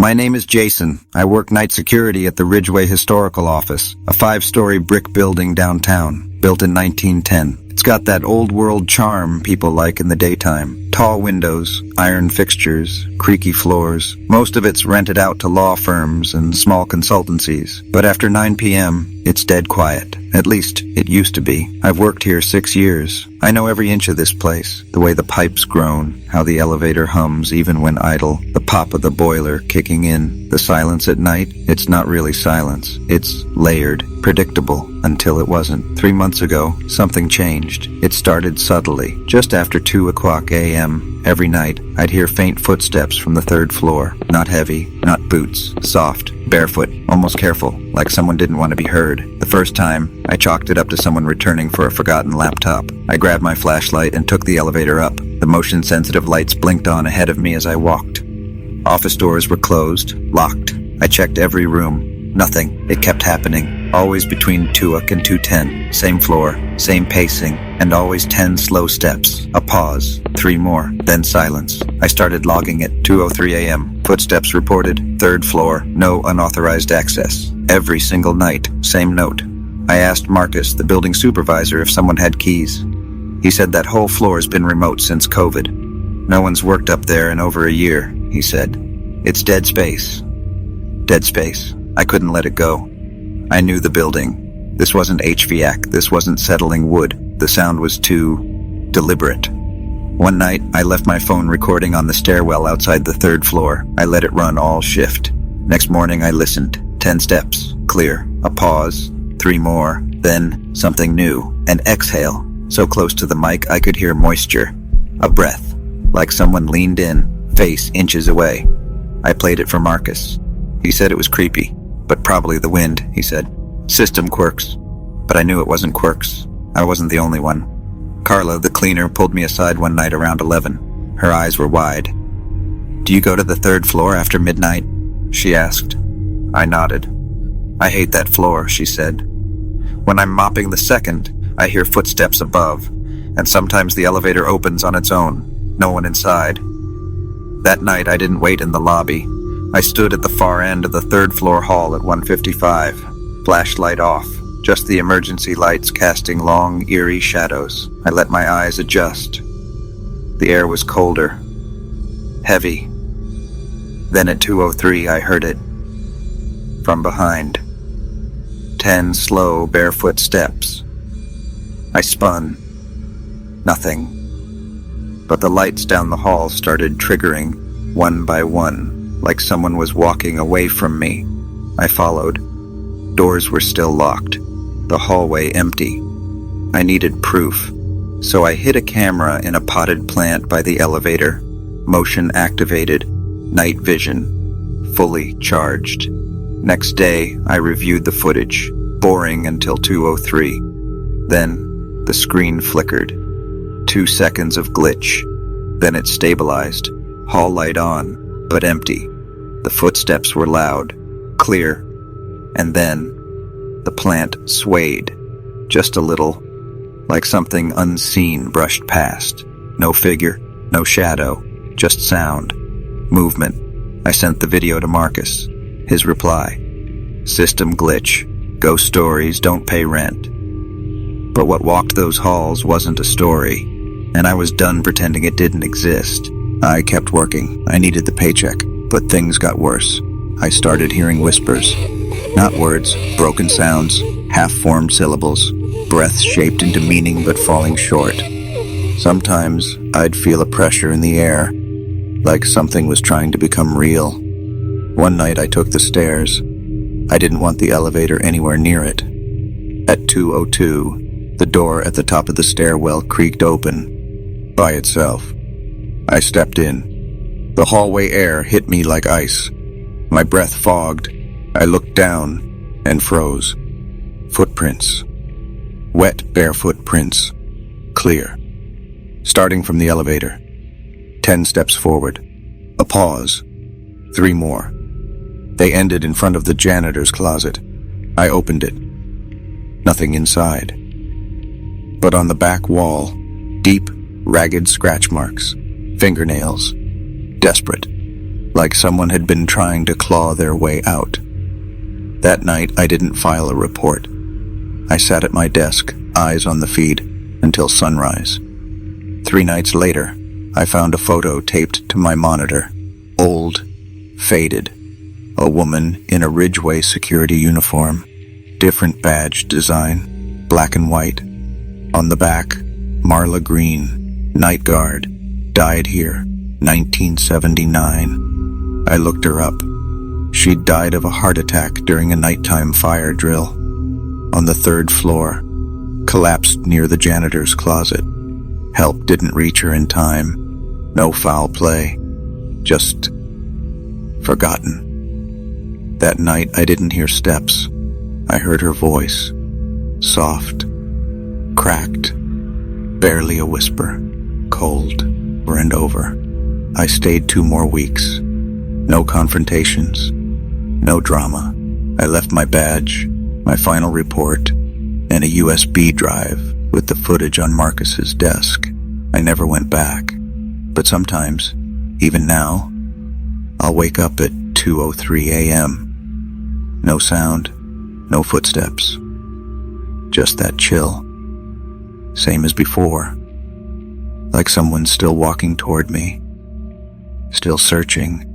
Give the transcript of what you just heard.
My name is Jason. I work night security at the Ridgeway Historical Office, a 5-story brick building downtown, built in 1910. It's got that old-world charm people like in the daytime. Tall windows, iron fixtures, creaky floors. Most of it's rented out to law firms and small consultancies. But after 9 p.m., it's dead quiet. At least, it used to be. I've worked here 6 years. I know every inch of this place. The way the pipes groan, how the elevator hums even when idle, the pop of the boiler kicking in, the silence at night. It's not really silence. It's layered, predictable, until it wasn't. 3 months ago, something changed. It started subtly. Just after 2 o'clock a.m., every night, I'd hear faint footsteps from the 3rd floor. Not heavy, not boots, soft, barefoot, almost careful, like someone didn't want to be heard. The first time, I chalked it up to someone returning for a forgotten laptop. I grabbed my flashlight and took the elevator up. The motion-sensitive lights blinked on ahead of me as I walked. Office doors were closed, locked. I checked every room. Nothing. It kept happening. Always between 2 and 2:10. Same floor, same pacing, and always 10 slow steps. A pause. 3 more. Then silence. I started logging it. 2:03 a.m. Footsteps reported. 3rd floor. No unauthorized access. Every single night. Same note. I asked Marcus, the building supervisor, if someone had keys. He said that whole floor's been remote since COVID. No one's worked up there in over a year, he said. It's dead space. Dead space. I couldn't let it go. I knew the building. This wasn't HVAC. This wasn't settling wood. The sound was too deliberate. One night, I left my phone recording on the stairwell outside the 3rd floor. I let it run all shift. Next morning, I listened. 10 steps. Clear. A pause. 3 more. Then, something new. An exhale. So close to the mic, I could hear moisture. A breath. Like someone leaned in, face inches away. I played it for Marcus. He said it was creepy. But probably the wind, he said. System quirks. But I knew it wasn't quirks. I wasn't the only one. Carla, the cleaner, pulled me aside one night around 11. Her eyes were wide. "Do you go to the 3rd floor after midnight?" she asked. I nodded. "I hate that floor," she said. "When I'm mopping the 2nd, I hear footsteps above, and sometimes the elevator opens on its own. No one inside." That night, I didn't wait in the lobby. I stood at the far end of the 3rd floor hall at 1:55, flashlight off, just the emergency lights casting long, eerie shadows. I let my eyes adjust. The air was colder, heavy. Then at 2:03, I heard it. From behind. 10 slow, barefoot steps. I spun. Nothing. But the lights down the hall started triggering, one by one, like someone was walking away from me. I followed. Doors were still locked. The hallway empty. I needed proof, so I hid a camera in a potted plant by the elevator. Motion activated. Night vision. Fully charged. Next day, I reviewed the footage. Boring until 2:03. Then, the screen flickered. 2 seconds of glitch. Then it stabilized. Hall light on, but empty. The footsteps were loud, clear, and then the plant swayed, just a little, like something unseen brushed past. No figure, no shadow, just sound, movement. I sent the video to Marcus. His reply: "System glitch. Ghost stories don't pay rent." But what walked those halls wasn't a story, and I was done pretending it didn't exist. I kept working. I needed the paycheck. But things got worse. I started hearing whispers. Not words, broken sounds, half-formed syllables, breaths shaped into meaning but falling short. Sometimes I'd feel a pressure in the air, like something was trying to become real. One night I took the stairs. I didn't want the elevator anywhere near it. At 2:02, the door at the top of the stairwell creaked open, by itself. I stepped in. The hallway air hit me like ice. My breath fogged. I looked down and froze. Footprints. Wet, barefoot prints. Clear. Starting from the elevator. 10 steps forward. A pause. 3 more. They ended in front of the janitor's closet. I opened it. Nothing inside. But on the back wall, deep, ragged scratch marks. Fingernails. Desperate. like someone had been trying to claw their way out. That night, I didn't file a report. I sat at my desk, eyes on the feed, until sunrise. 3 nights later, I found a photo taped to my monitor. Old, faded. A woman in a Ridgeway security uniform. Different badge design, black and white. On the back, Marla Green, night guard, died here, 1979. I looked her up. She'd died of a heart attack during a nighttime fire drill. On the 3rd floor, collapsed near the janitor's closet. Help didn't reach her in time. No foul play. Just forgotten. That night I didn't hear steps. I heard her voice. Soft. Cracked. Barely a whisper. Cold. Over and over. I stayed 2 more weeks. No confrontations. No drama. I left my badge, my final report, and a USB drive with the footage on Marcus's desk. I never went back. But sometimes, even now, I'll wake up at 2:03 a.m. No sound, no footsteps. Just that chill. Same as before. Like someone's still walking toward me. Still searching.